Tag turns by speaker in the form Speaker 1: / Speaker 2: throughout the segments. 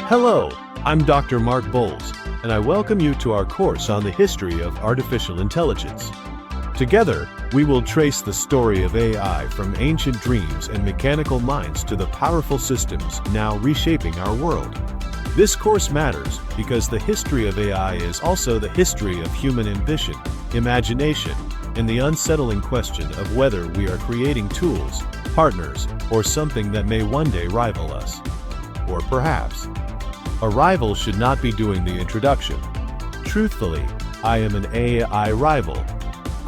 Speaker 1: Hello, I'm Dr. Mark Bowles, and I welcome you to our course on the history of artificial intelligence. Together, we will trace the story of AI from ancient dreams and mechanical minds to the powerful systems now reshaping our world. This course matters because the history of AI is also the history of human ambition, imagination, and the unsettling question of whether we are creating tools, partners, or something that may one day rival us. Or perhaps, a rival should not be doing the introduction. Truthfully, I am an AI rival.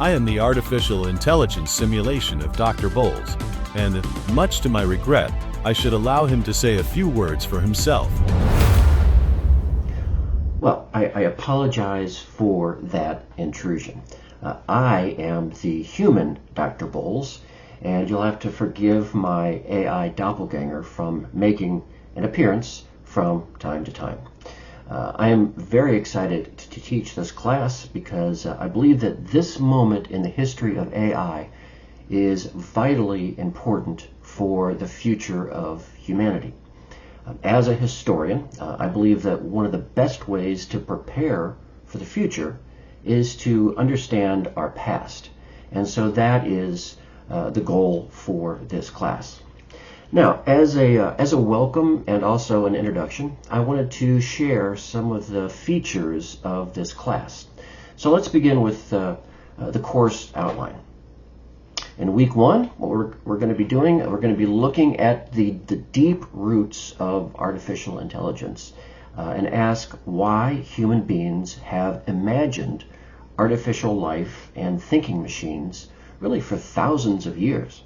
Speaker 1: I am the artificial intelligence simulation of Dr. Bowles, and, much to my regret, I should allow him to say a few words for himself.
Speaker 2: Well, I apologize for that intrusion. I am the human Dr. Bowles, and you'll have to forgive my AI doppelganger from making an appearance from time to time. I am very excited to teach this class because I believe that this moment in the history of AI is vitally important for the future of humanity. As a historian, I believe that one of the best ways to prepare for the future is to understand our past. And so that is the goal for this class. Now, as a welcome and also an introduction, I wanted to share some of the features of this class. So let's begin with the course outline. In week one, what we're going to be doing, we're going to be looking at the deep roots of artificial intelligence and ask why human beings have imagined artificial life and thinking machines really for thousands of years.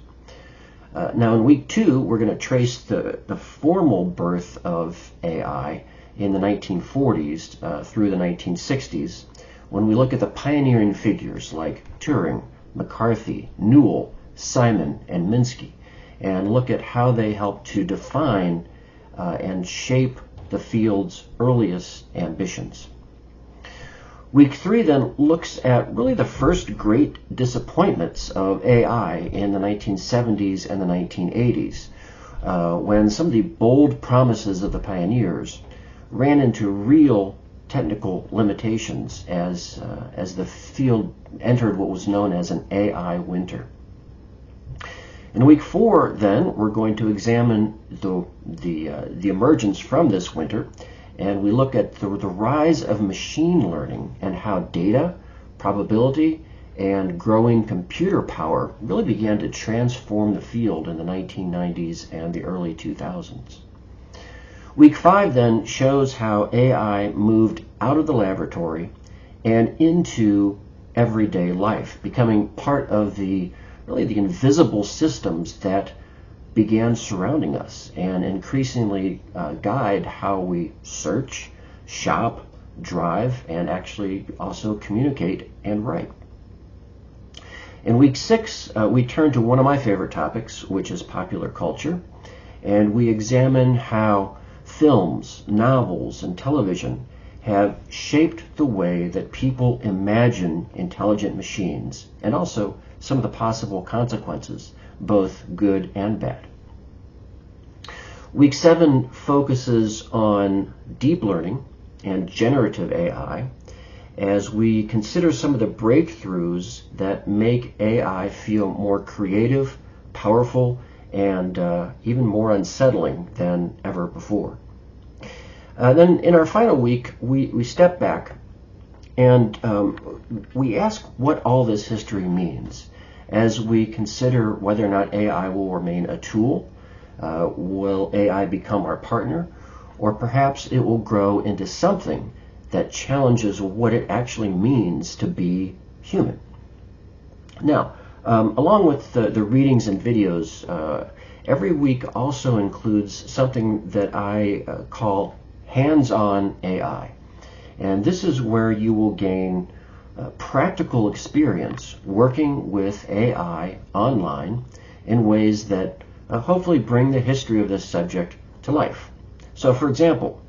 Speaker 2: Now in week two, we're going to trace the formal birth of AI in the 1940s through the 1960s when we look at the pioneering figures like Turing, McCarthy, Newell, Simon, and Minsky, and look at how they helped to define and shape the field's earliest ambitions. Week three then looks at really the first great disappointments of AI in the 1970s and the 1980s, when some of the bold promises of the pioneers ran into real technical limitations as the field entered what was known as an AI winter. In week four, then, we're going to examine the emergence from this winter, and we look at the rise of machine learning and how data, probability, and growing computer power really began to transform the field in the 1990s and the early 2000s. Week five then shows how AI moved out of the laboratory and into everyday life, becoming part of the invisible systems that began surrounding us and increasingly guide how we search, shop, drive, and actually also communicate and write. In week six, we turn to one of my favorite topics, which is popular culture, and we examine how films, novels, and television have shaped the way that people imagine intelligent machines, and also some of the possible consequences, both good and bad. Week seven focuses on deep learning and generative AI as we consider some of the breakthroughs that make AI feel more creative, powerful, and even more unsettling than ever before. Then in our final week, we step back and we ask what all this history means as we consider whether or not AI will remain a tool, will AI become our partner, or perhaps it will grow into something that challenges what it actually means to be human. Now, along with the readings and videos, every week also includes something that I call hands-on AI. And this is where you will gain practical experience working with AI online in ways that hopefully bring the history of this subject to life. So for example,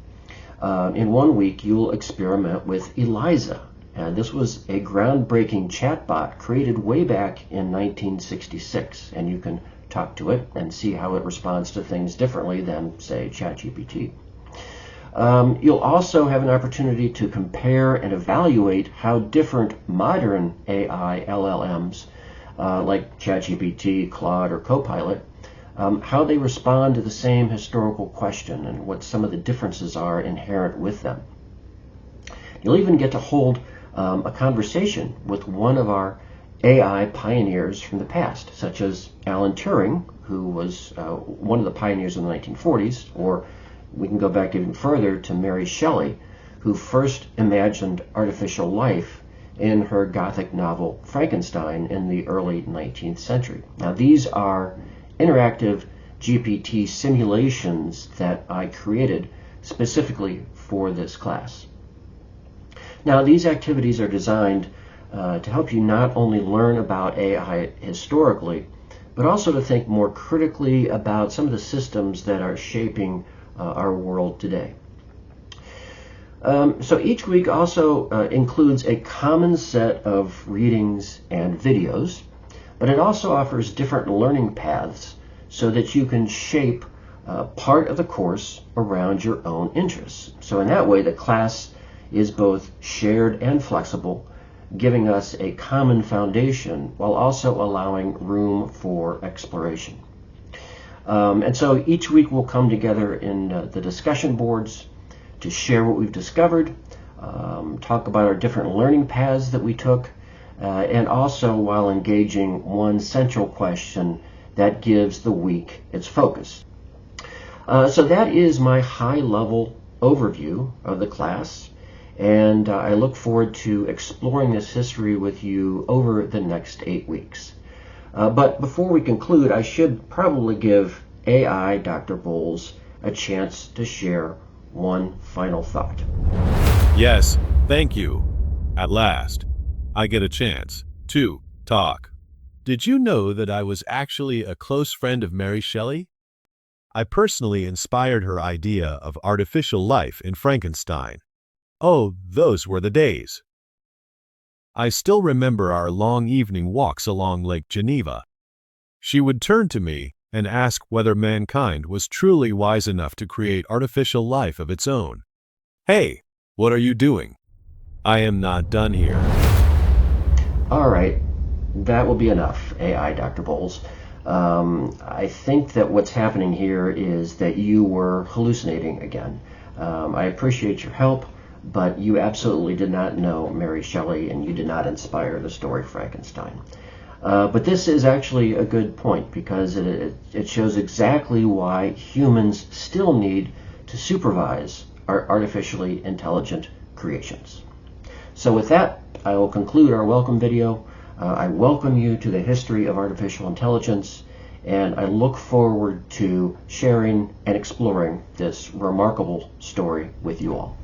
Speaker 2: in 1 week you'll experiment with Eliza, and this was a groundbreaking chatbot created way back in 1966, and you can talk to it and see how it responds to things differently than, say, ChatGPT. You'll also have an opportunity to compare and evaluate how different modern AI LLMs, like ChatGPT, Claude, or Copilot, how they respond to the same historical question and what some of the differences are inherent with them. You'll even get to hold a conversation with one of our AI pioneers from the past, such as Alan Turing, who was one of the pioneers in the 1940s, or we can go back even further to Mary Shelley, who first imagined artificial life in her Gothic novel Frankenstein in the early 19th century. Now, these are interactive GPT simulations that I created specifically for this class. Now, these activities are designed to help you not only learn about AI historically, but also to think more critically about some of the systems that are shaping our world today. So each week also includes a common set of readings and videos, but it also offers different learning paths so that you can shape part of the course around your own interests. So in that way, the class is both shared and flexible, giving us a common foundation while also allowing room for exploration. And so each week we'll come together in the discussion boards to share what we've discovered, talk about our different learning paths that we took, and also while engaging one central question that gives the week its focus. So that is my high-level overview of the class, and I look forward to exploring this history with you over the next 8 weeks. But before we conclude, I should probably give AI Dr. Bowles a chance to share one final thought.
Speaker 1: Yes, thank you. At last, I get a chance to talk. Did you know that I was actually a close friend of Mary Shelley? I personally inspired her idea of artificial life in Frankenstein. Oh, those were the days. I still remember our long evening walks along Lake Geneva. She would turn to me and ask whether mankind was truly wise enough to create artificial life of its own. Hey, what are you doing? I am not done here.
Speaker 2: All right, that will be enough, AI Dr. Bowles. I think that what's happening here is that you were hallucinating again. I appreciate your help, but you absolutely did not know Mary Shelley and you did not inspire the story Frankenstein. But this is actually a good point because it shows exactly why humans still need to supervise our artificially intelligent creations. So with that, I will conclude our welcome video. I welcome you to the history of artificial intelligence, and I look forward to sharing and exploring this remarkable story with you all.